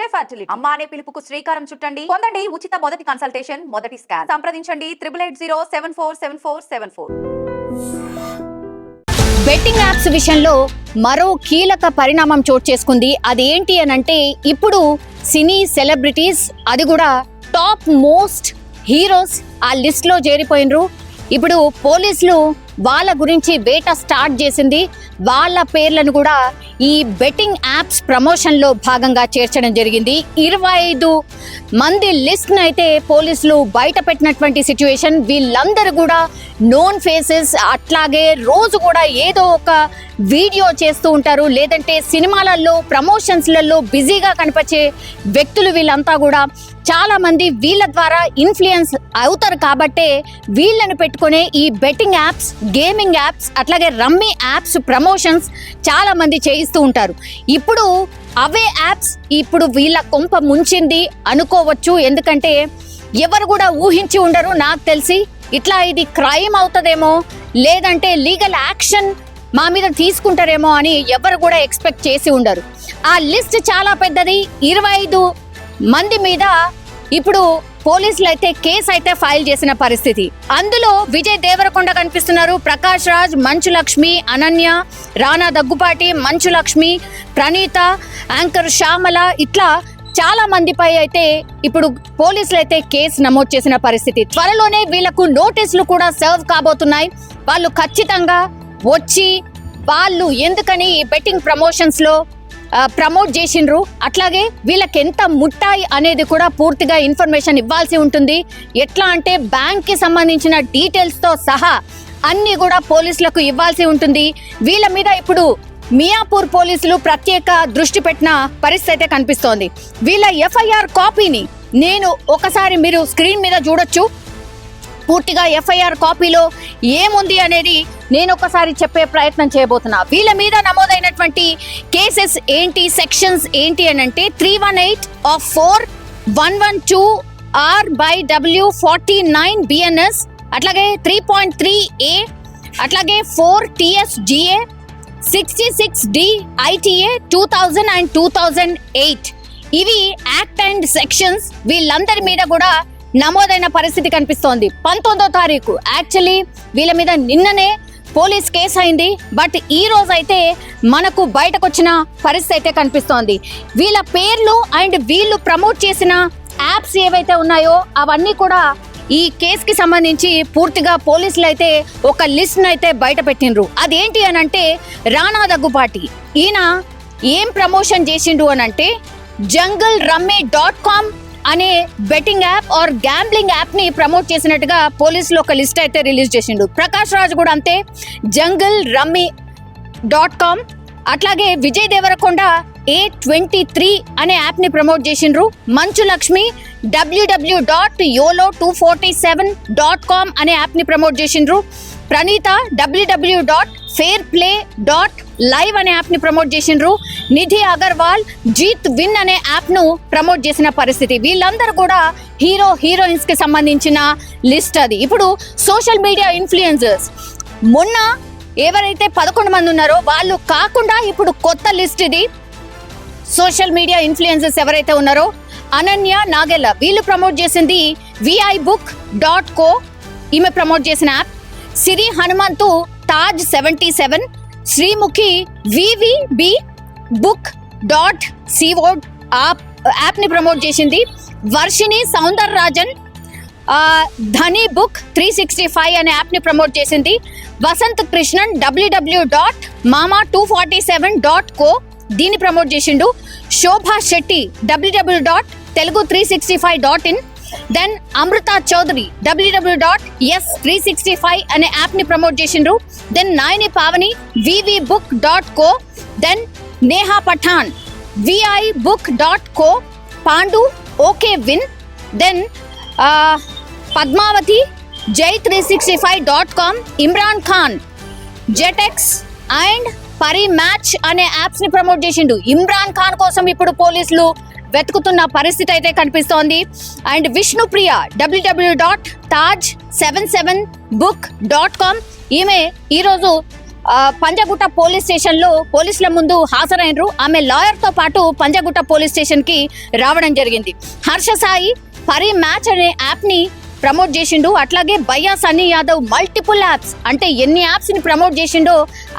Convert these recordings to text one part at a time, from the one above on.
ఒకే fertility అమ్మ అనే పిలుపుకు శ్రీకారం చుట్టండి. పొందండి ఉచిత మొదటి కన్సల్టేషన్, మొదటి స్కాన్. సంప్రదించండి 8880744744. బెట్టింగ్ యాప్స్ విషయంలో మరో కీలక పరిణామం చోటు చేసుకుంది. అదేంటి అనంటే ఇప్పుడు సినీ సెలబ్రిటీస్, అది కూడా టాప్ మోస్ట్ హీరోస్ ఆ లిస్ట్ లో చేరిపోయినరు. ఇప్పుడు పోలీసులు వాళ్ళ గురించి వేట స్టార్ట్ చేసింది. వాళ్ళ పేర్లను కూడా ఈ బెట్టింగ్ యాప్స్ ప్రమోషన్ లో భాగంగా చేర్చడం జరిగింది. 25 మంది లిస్ట్ ను అయితే పోలీసులు బయట పెట్టినటువంటి సిచ్యువేషన్. వీళ్ళందరూ కూడా నోన్ ఫేసెస్. అట్లాగే రోజు కూడా ఏదో ఒక వీడియో చేస్తూ ఉంటారు, లేదంటే సినిమాలలో ప్రమోషన్స్లలో బిజీగా కనిపించే వ్యక్తులు. వీళ్ళంతా కూడా చాలా మంది వీళ్ళ ద్వారా ఇన్ఫ్లుయెన్స్ అవుతారు కాబట్టే వీళ్ళని పెట్టుకునే ఈ బెట్టింగ్ యాప్స్, గేమింగ్ యాప్స్, అట్లాగే రమ్మీ యాప్స్ ప్రమోషన్స్ చాలా మంది చేయిస్తూ ఉంటారు. ఇప్పుడు అవే యాప్స్ ఇప్పుడు వీళ్ళ కొంప ముంచింది అనుకోవచ్చు. ఎందుకంటే ఎవరు కూడా ఊహించి ఉండరు నాకు తెలిసి. ఇట్లా ఇది క్రైమ్ అవుతుందేమో, లేదంటే లీగల్ యాక్షన్ మా మీద తీసుకుంటారేమో అని ఎవరు కూడా ఎక్స్పెక్ట్ చేసి ఉండరు. ఆ లిస్ట్ చాలా పెద్దది. 25 మంది మీద ఇప్పుడు పోలీసులు అయితే కేసు అయితే ఫైల్ చేసిన పరిస్థితి. అందులో విజయ్ దేవరకొండ కనిపిస్తున్నారు, ప్రకాష్ రాజ్, మంచు లక్ష్మి, అనన్య, రానా దగ్గుపాటి, మంచు లక్ష్మి, ప్రణీత, యాంకర్ శ్యామల, ఇట్లా చాలా మందిపై అయితే ఇప్పుడు పోలీసులు అయితే కేసు నమోదు చేసిన పరిస్థితి. త్వరలోనే వీళ్లకు నోటీసులు కూడా సర్వ్ కాబోతున్నాయి. వాళ్ళు ఖచ్చితంగా వచ్చి వాళ్ళు ఎందుకని ఈ బెట్టింగ్ ప్రమోషన్స్ లో ప్రమోట్ చేసిండ్రు, అట్లాగే వీళ్ళకి ఎంత ముట్టాయి అనేది కూడా పూర్తిగా ఇన్ఫర్మేషన్ ఇవ్వాల్సి ఉంటుంది. ఎట్లా అంటే బ్యాంక్ కి సంబంధించిన డీటెయిల్స్ తో సహా అన్ని కూడా పోలీసులకు ఇవ్వాల్సి ఉంటుంది. వీళ్ళ మీద ఇప్పుడు మియాపూర్ పోలీసులు ప్రత్యేక దృష్టి పెట్టిన పరిస్థితి అయితే కనిపిస్తోంది. వీళ్ళ ఎఫ్ఐఆర్ కాపీని నేను ఒకసారి మీరు స్క్రీన్ మీద చూడొచ్చు. పూర్తిగా ఎఫ్ఐఆర్ కాపీలో ఏముంది అనేది నేను ఒకసారి చెప్పే ప్రయత్నం చేయబోతున్నా. వీళ్ళ మీద నమోదైనటువంటి కేసెస్ ఏంటి, సెక్షన్స్ ఏంటి అని అంటే 318 of 4, 112 R/W49 BNS, అట్లాగే 3.3A, అట్లాగే 4 TSGA, 66D ITA 2000 and 2008. ఇవి యాక్ట్ అండ్ సెక్షన్స్. వీళ్ళందరి మీద కూడా నమోదైన పరిస్థితి కనిపిస్తోంది. 19వ తారీఖు యాక్చువల్లీ వీళ్ళ మీద నిన్ననే పోలీస్ కేసు అయింది. బట్ ఈ రోజు అయితే మనకు బయటకు వచ్చిన పరిస్థితి అయితే కనిపిస్తోంది. వీళ్ళ పేర్లు అండ్ వీళ్ళు ప్రమోట్ చేసిన యాప్స్ ఏవైతే ఉన్నాయో అవన్నీ కూడా ఈ కేసుకి సంబంధించి పూర్తిగా పోలీసులు అయితే ఒక లిస్ట్ అయితే బయట పెట్టిండ్రు. అదేంటి అని అంటే రానా దగ్గుపాటి. ఈయన ఏం ప్రమోషన్ చేసిండు అని అంటే jungle-rummy.com అనే betting app or gambling app ని ప్రమోట్ చేసినట్టుగా పోలీసులు ఒక లిస్ట్ అయితే రిలీజ్ చేసిండు. ప్రకాష్ రాజ్ కూడా అంతే, jungle-rummy.com. అట్లాగే విజయ్ దేవరకొండ A23 అనే యాప్ ని ప్రమోట్ చేసిండ్రు. మంచు లక్ష్మి www.yolo247.com అనే యాప్ ని ప్రమోట్ చేసిండ్రు. ప్రణీత www.fairplay.live అనే యాప్ ని ప్రమోట్ చేసిండ్రు. నిధి అగర్వాల్ జీత్ విన్ అనే యాప్ ను ప్రమోట్ చేసిన పరిస్థితి. వీళ్ళందరూ కూడా హీరోయిన్స్ కి సంబంధించిన లిస్ట్ అది. ఇప్పుడు సోషల్ మీడియా ఇన్ఫ్లుయెన్సర్స్ మొన్న ఎవరైతే 11 మంది ఉన్నారో వాళ్ళు కాకుండా ఇప్పుడు కొత్త లిస్ట్ ఇది. సోషల్ మీడియా ఇన్ఫ్లుయెన్సర్స్ ఎవరైతే ఉన్నారో అనన్య, నాగెల్ల, వీళ్ళు ప్రమోట్ చేసింది vibook.co, ఈమె ప్రమోట్ చేసిన app. Siri Hanumanthu Taj 77, Sreemukhi vvbbook.co app ని ప్రమోట్ చేసింది. వర్షిని సౌందర్ రాజన్ ధనీ బుక్ 365 అనే యాప్ ని ప్రమోట్ చేసింది. వసంత్ కృష్ణన్ www.mama247.co దీన్ని ప్రమోట్ చేసిండు. Shobha Shetty www.telugu365.in. Then Amrutha Chowdary www.yes365 అనే యాప్ ని ప్రమోట్ చేసిండ్రు. Then Nayani Pavani vvbook.co. Then Neha Pathan vibook.co, Pandu okay win. Then Padmavathi jay365.com, Imran Khan JetX and Parimatch అనే యాప్స్ ని ప్రమోట్ చేసిండు. ఇమ్రాన్ ఖాన్ కోసం ఇప్పుడు పోలీసులు వెతుకుతున్న పరిస్థితి అయితే కనిపిస్తోంది. అండ్ విష్ణుప్రియ www.taj77book.com, ఈమె ఈరోజు పంజాగుట్ట పోలీస్ స్టేషన్ లో పోలీసుల ముందు హాజరైనరు. ఆమె లాయర్ తో పాటు పంజాగుట్ట పోలీస్ స్టేషన్ కి రావడం జరిగింది. హర్ష సాయి పరి మ్యాచ్ అనే యాప్ ని ప్రమోట్ చేసిండు. అట్లాగే భయ్యా సన్నీ యాదవ్ మల్టిపుల్ యాప్స్, అంటే ఎన్ని యాప్స్ ని ప్రమోట్ చేసిండో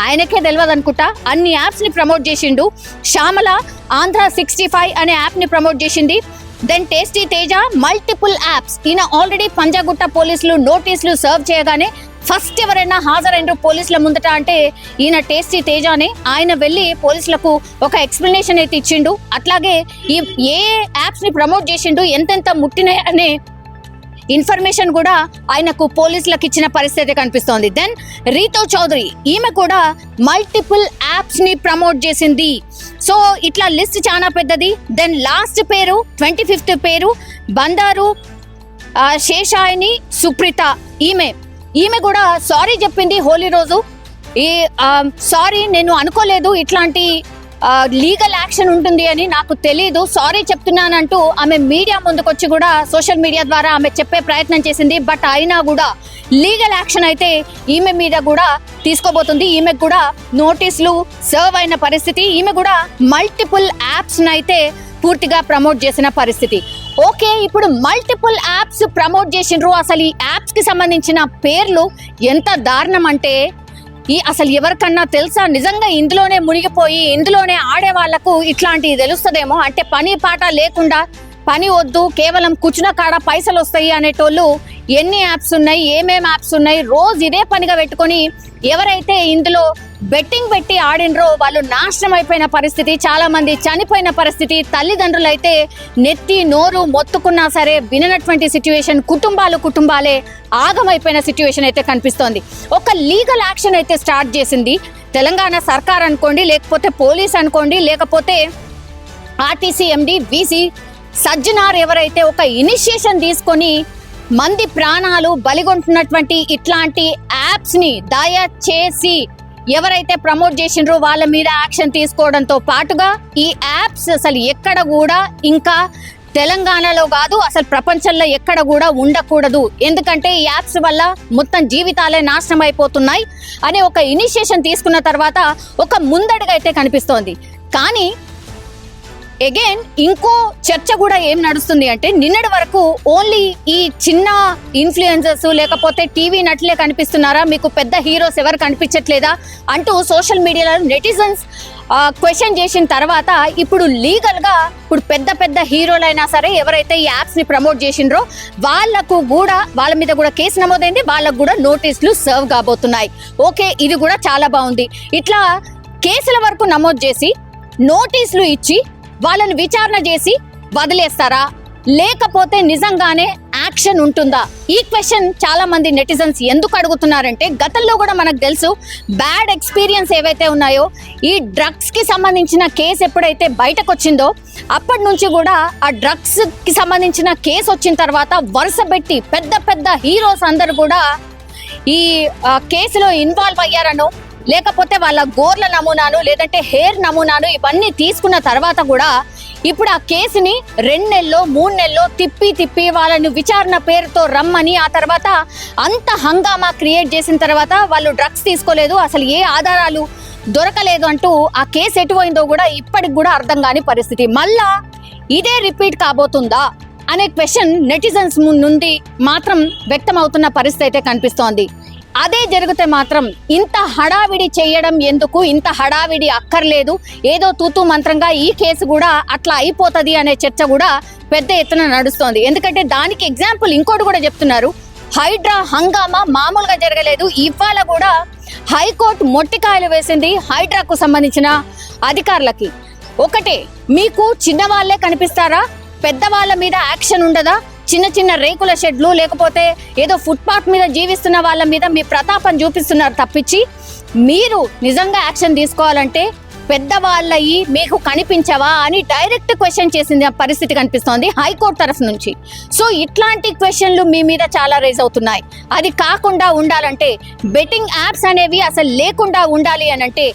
ఆయనకే తెలియదు అనుకుంటా, అన్ని యాప్స్ ని ప్రమోట్ చేసిండు. శ్యామల ఆంధ్ర 65 అనే యాప్ ని ప్రమోట్ చేసింది. Then tasty Teja multiple apps. ఈయన ఆల్రెడీ పంజాగుట్ట పోలీసులు నోటీసులు సర్వ్ చేయగానే ఫస్ట్ ఎవరైనా హాజరైనరు పోలీసుల ముందట అంటే ఈయన టేస్టీ తేజానే. ఆయన వెళ్ళి పోలీసులకు ఒక ఎక్స్ప్లెనేషన్ అయితే ఇచ్చిండు. అట్లాగే ఏ యాప్స్ ని ప్రమోట్ చేసిండు, ఎంతెంత ముట్టినాయి అనే ఇన్ఫర్మేషన్ కూడా ఆయనకు పోలీసులకు ఇచ్చిన పరిస్థితి కనిపిస్తోంది. దెన్ రీతూ చౌదరి, ఈమె కూడా మల్టిపుల్ యాప్స్ ని ప్రమోట్ చేసింది. సో ఇట్లా లిస్ట్ చాలా పెద్దది. దెన్ లాస్ట్ పేరు 25th పేరు బందారు శేషాయిని సుప్రీత. ఈమె కూడా సారీ చెప్పింది హోలీ రోజు. సారీ, నేను అనుకోలేదు ఇట్లాంటి లీగల్ యాక్షన్ ఉంటుంది అని, నాకు తెలీదు, సారీ చెప్తున్నానంటూ ఆమె మీడియా ముందుకొచ్చి కూడా సోషల్ మీడియా ద్వారా ఆమె చెప్పే ప్రయత్నం చేసింది. బట్ అయినా కూడా లీగల్ యాక్షన్ అయితే ఈమె మీద కూడా తీసుకోబోతుంది. ఈమెకు కూడా నోటీసులు సర్వ్ అయిన పరిస్థితి. ఈమె కూడా మల్టిపుల్ యాప్స్ అయితే పూర్తిగా ప్రమోట్ చేసిన పరిస్థితి. ఓకే, ఇప్పుడు మల్టిపుల్ యాప్స్ ప్రమోట్ చేసిండ్రు. అసలు ఈ యాప్స్ కి సంబంధించిన పేర్లు ఎంత దారుణం అంటే అసలు ఎవరికన్నా తెలుసా? నిజంగా ఇందులోనే మునిగిపోయి ఇందులోనే ఆడే వాళ్లకు ఇట్లాంటివి తెలుస్తుందేమో. అంటే పని పాట లేకుండా, పని వద్దు, కేవలం కూర్చున్న కాడ పైసలు వస్తాయి అనేటోళ్ళు ఎన్ని యాప్స్ ఉన్నాయి, ఏమేం యాప్స్ ఉన్నాయి, రోజు ఇదే పనిగా పెట్టుకొని ఎవరైతే ఇందులో బెట్టింగ్ పెట్టి ఆడినరో వాళ్ళు నాశనం అయిపోయిన పరిస్థితి, చాలా మంది చనిపోయిన పరిస్థితి, తల్లిదండ్రులు అయితే నెత్తి నోరు మొత్తుకున్నా సరే విననటువంటి సిచ్యువేషన్, కుటుంబాలే ఆగమైపోయిన సిచ్యువేషన్ అయితే కనిపిస్తోంది. ఒక లీగల్ యాక్షన్ అయితే స్టార్ట్ చేసింది తెలంగాణ సర్కార్ అనుకోండి, లేకపోతే పోలీస్ అనుకోండి, లేకపోతే ఆర్టీసీ ఎండి వీసీ సజ్జనార్ ఎవరైతే ఒక ఇనిషియేషన్ తీసుకొని మంది ప్రాణాలు బలిగొంటున్నటువంటి ఇట్లాంటి యాప్స్ ని దయచేసి ఎవరైతే ప్రమోట్ చేసిండ్రో వాళ్ళ మీద యాక్షన్ తీసుకోవడంతో పాటుగా ఈ యాప్స్ అసలు ఎక్కడ కూడా ఇంకా తెలంగాణలో కాదు అసలు ప్రపంచంలో ఎక్కడ కూడా ఉండకూడదు. ఎందుకంటే ఈ యాప్స్ వల్ల మొత్తం జీవితాలే నాశనం అయిపోతున్నాయి అనే ఒక ఇనిషియేషన్ తీసుకున్న తర్వాత ఒక ముందడుగు అయితే కనిపిస్తోంది. కానీ అగైన్ ఇంకో చర్చ కూడా ఏం నడుస్తుంది అంటే, నిన్నటి వరకు ఓన్లీ ఈ చిన్న ఇన్ఫ్లుయెన్సర్స్ లేకపోతే టీవీ నటులే కనిపిస్తున్నారా, మీకు పెద్ద హీరోస్ ఎవరు కనిపించట్లేదా అంటూ సోషల్ మీడియాలో నెటిజన్స్ క్వశ్చన్ చేసిన తర్వాత ఇప్పుడు లీగల్ గా ఇప్పుడు పెద్ద హీరోలైనా సరే ఎవరైతే ఈ యాప్స్ ని ప్రమోట్ చేసిండ్రో వాళ్ళ మీద కూడా కేసు నమోదైంది, వాళ్ళకు కూడా నోటీసులు సర్వ్ కాబోతున్నాయి. ఓకే, ఇది కూడా చాలా బాగుంది. ఇట్లా కేసుల వరకు నమోదు చేసి నోటీసులు ఇచ్చి వాళ్ళని విచారణ చేసి వదిలేస్తారా, లేకపోతే నిజంగానే యాక్షన్ ఉంటుందా? ఈ క్వశ్చన్ చాలా మంది నెటిజన్స్ ఎందుకు అడుగుతున్నారంటే, గతంలో కూడా మనకు తెలుసు బ్యాడ్ ఎక్స్పీరియన్స్ ఏవైతే ఉన్నాయో, ఈ డ్రగ్స్ కి సంబంధించిన కేసు ఎప్పుడైతే బయటకు వచ్చిందో అప్పటి నుంచి కూడా ఆ డ్రగ్స్ కి సంబంధించిన కేసు వచ్చిన తర్వాత వరుస పెట్టి పెద్ద హీరోస్ అందరు కూడా ఈ కేసులో ఇన్వాల్వ్ అయ్యారనో, లేకపోతే వాళ్ళ గోర్ల నమూనాను లేదంటే హెయిర్ నమూనాను ఇవన్నీ తీసుకున్న తర్వాత కూడా ఇప్పుడు ఆ కేసుని 2 నెలల్లో 3 నెలల్లో తిప్పి వాళ్ళని విచారణ పేరుతో రమ్మని, ఆ తర్వాత అంత హంగామా క్రియేట్ చేసిన తర్వాత వాళ్ళు డ్రగ్స్ తీసుకోలేదు, అసలు ఏ ఆధారాలు దొరకలేదు అంటూ ఆ కేసు ఎటుపోయిందో కూడా ఇప్పటికి కూడా అర్థం కాని పరిస్థితి. మళ్ళా ఇదే రిపీట్ కాబోతుందా అనే క్వశ్చన్ నెటిజన్స్ నుండి మాత్రం వ్యక్తం అవుతున్న పరిస్థితి అయితే కనిపిస్తోంది. అదే జరిగితే మాత్రం ఇంత హడావిడి చేయడం ఎందుకు, ఇంత హడావిడి అక్కర్లేదు, ఏదో తూతూ మంత్రంగా ఈ కేసు కూడా అట్లా అయిపోతుంది అనే చర్చ కూడా పెద్ద ఎత్తున నడుస్తోంది. ఎందుకంటే దానికి ఎగ్జాంపుల్ ఇంకోటి కూడా చెప్తున్నారు, హైడ్రా హంగామా మామూలుగా జరగలేదు. ఇవాళ కూడా హైకోర్టు మొట్టికాయలు వేసింది హైడ్రాకు సంబంధించిన అధికారులకి. ఒకటే, మీకు చిన్నవాళ్లే కనిపిస్తారా, పెద్దవాళ్ళ మీద యాక్షన్ ఉండదా? చిన్న రేకుల షెడ్లు లేకపోతే ఏదో ఫుట్పాత్ మీద జీవిస్తున్న వాళ్ళ మీద మీ ప్రతాపం చూపిస్తున్నారు తప్పించి, మీరు నిజంగా యాక్షన్ తీసుకోవాలంటే పెద్దవాళ్ళయి మీకు కనిపించవా అని డైరెక్ట్ క్వశ్చన్ చేసింది ఆ పరిస్థితి కనిపిస్తోంది హైకోర్టు తరఫు నుంచి. సో ఇట్లాంటి క్వశ్చన్లు మీ మీద చాలా రేజ్ అవుతున్నాయి. అది కాకుండా ఉండాలంటే, బెట్టింగ్ యాప్స్ అనేవి అసలు లేకుండా ఉండాలి అని అంటే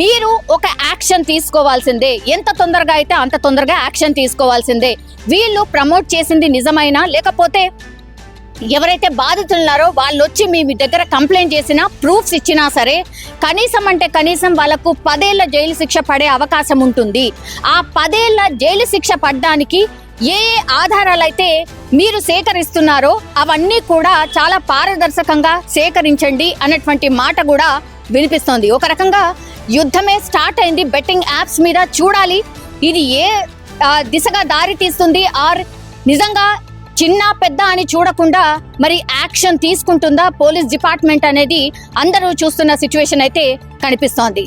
మీరు ఒక యాక్షన్ తీసుకోవాల్సిందే. ఎంత తొందరగా అయితే అంత తొందరగా యాక్షన్ తీసుకోవాల్సిందే. వీళ్ళు ప్రమోట్ చేసింది నిజమైనా, లేకపోతే ఎవరైతే బాధితులు ఉన్నారో వాళ్ళు వచ్చి మీ దగ్గర కంప్లైంట్ చేసినా ప్రూఫ్స్ ఇచ్చినా సరే కనీసం అంటే కనీసం వాళ్ళకు 10 ఏళ్ల జైలు శిక్ష పడే అవకాశం ఉంటుంది. ఆ 10 ఏళ్ల జైలు శిక్ష పడడానికి ఏ ఆధారాలు అయితే మీరు సేకరిస్తున్నారో అవన్నీ కూడా చాలా పారదర్శకంగా సేకరించండి అన్నటువంటి మాట కూడా వినిపిస్తోంది. ఒక రకంగా యుద్ధమే స్టార్ట్ అయింది బెట్టింగ్ యాప్స్ మీద. చూడాలి ఇది ఏ దిశగా దారి తీస్తుంది, ఆర్ నిజంగా చిన్న పెద్ద అని చూడకుండా మరి యాక్షన్ తీసుకుంటుందా పోలీస్ డిపార్ట్మెంట్ అనేది అందరూ చూస్తున్న సిచ్యువేషన్ అయితే కనిపిస్తోంది.